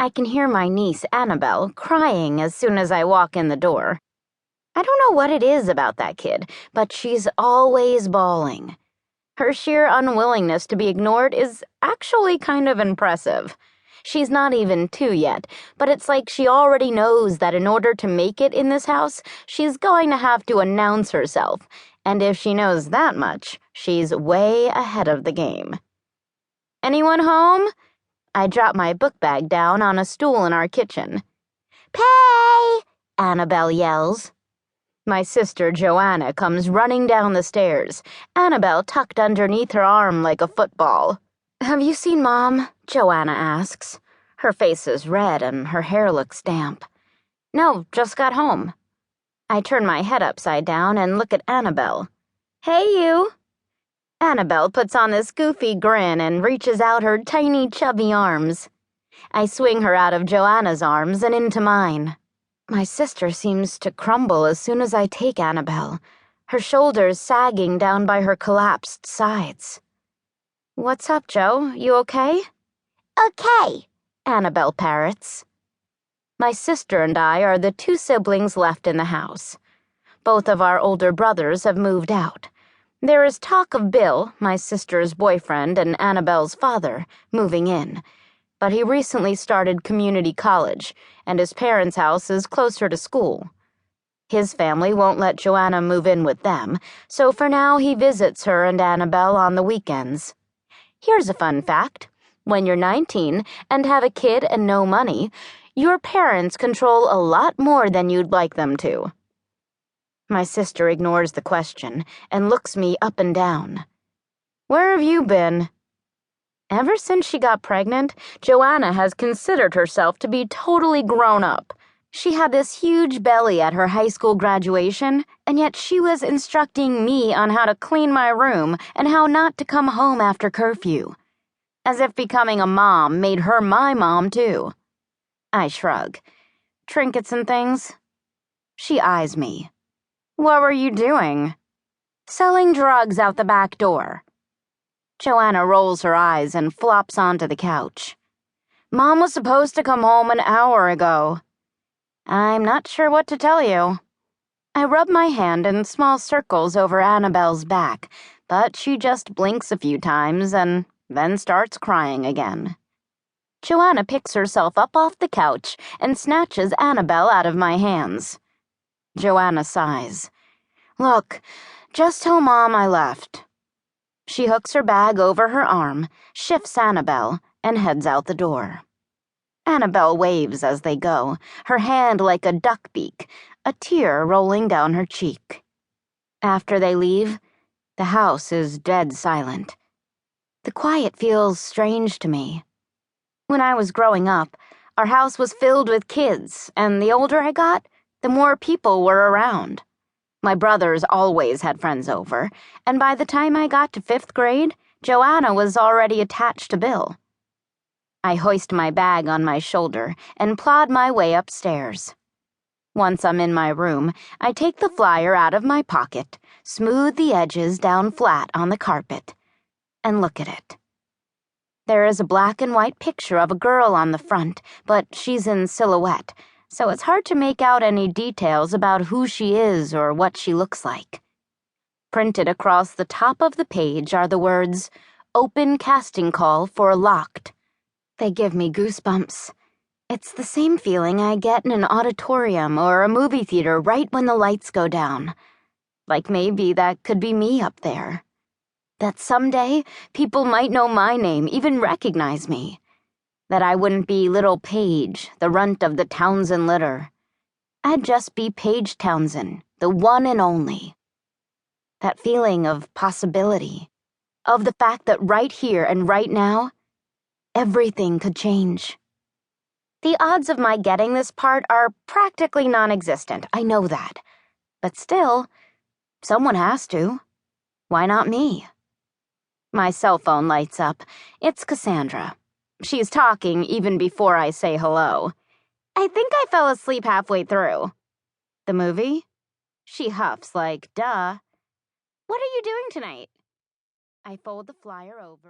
I can hear my niece, Annabelle, crying as soon as I walk in the door. I don't know what it is about that kid, but she's always bawling. Her sheer unwillingness to be ignored is actually kind of impressive. She's not even 2 yet, but it's like she already knows that in order to make it in this house, she's going to have to announce herself, and if she knows that much, she's way ahead of the game. Anyone home? I drop my book bag down on a stool in our kitchen. "Pay!" Annabelle yells. My sister Joanna comes running down the stairs, Annabelle tucked underneath her arm like a football. "Have you seen Mom?" Joanna asks. Her face is red and her hair looks damp. "No, just got home." I turn my head upside down and look at Annabelle. "Hey, you." Annabelle puts on this goofy grin and reaches out her tiny, chubby arms. I swing her out of Joanna's arms and into mine. My sister seems to crumble as soon as I take Annabelle, her shoulders sagging down by her collapsed sides. "What's up, Jo? You okay?" "Okay," Annabelle parrots. My sister and I are the 2 siblings left in the house. Both of our older brothers have moved out. There is talk of Bill, my sister's boyfriend and Annabelle's father, moving in, but he recently started community college, and his parents' house is closer to school. His family won't let Joanna move in with them, so for now he visits her and Annabelle on the weekends. Here's a fun fact. When you're 19 and have a kid and no money, your parents control a lot more than you'd like them to. My sister ignores the question and looks me up and down. "Where have you been?" Ever since she got pregnant, Joanna has considered herself to be totally grown up. She had this huge belly at her high school graduation, and yet she was instructing me on how to clean my room and how not to come home after curfew. As if becoming a mom made her my mom, too. I shrug. "Trinkets and things?" She eyes me. "What were you doing?" "Selling drugs out the back door." Joanna rolls her eyes and flops onto the couch. "Mom was supposed to come home an hour ago." "I'm not sure what to tell you." I rub my hand in small circles over Annabelle's back, but she just blinks a few times and then starts crying again. Joanna picks herself up off the couch and snatches Annabelle out of my hands. Joanna sighs. "Look, just tell Mom I left." She hooks her bag over her arm, shifts Annabelle, and heads out the door. Annabelle waves as they go, her hand like a duck beak, a tear rolling down her cheek. After they leave, the house is dead silent. The quiet feels strange to me. When I was growing up, our house was filled with kids, and the older I got, the more people were around. My brothers always had friends over, and by the time I got to 5th grade, Joanna was already attached to Bill. I hoist my bag on my shoulder and plod my way upstairs. Once I'm in my room, I take the flyer out of my pocket, smooth the edges down flat on the carpet, and look at it. There is a black and white picture of a girl on the front, but she's in silhouette, so it's hard to make out any details about who she is or what she looks like. Printed across the top of the page are the words, "Open casting call for Locked." They give me goosebumps. It's the same feeling I get in an auditorium or a movie theater right when the lights go down. Like maybe that could be me up there. That someday people might know my name, even recognize me. That I wouldn't be little Paige, the runt of the Townsen litter. I'd just be Paige Townsen, the one and only. That feeling of possibility, of the fact that right here and right now, everything could change. The odds of my getting this part are practically non-existent, I know that. But still, someone has to. Why not me? My cell phone lights up. It's Cassandra. She's talking even before I say hello. "I think I fell asleep halfway through." "The movie?" She huffs like, duh. "What are you doing tonight?" I fold the flyer over.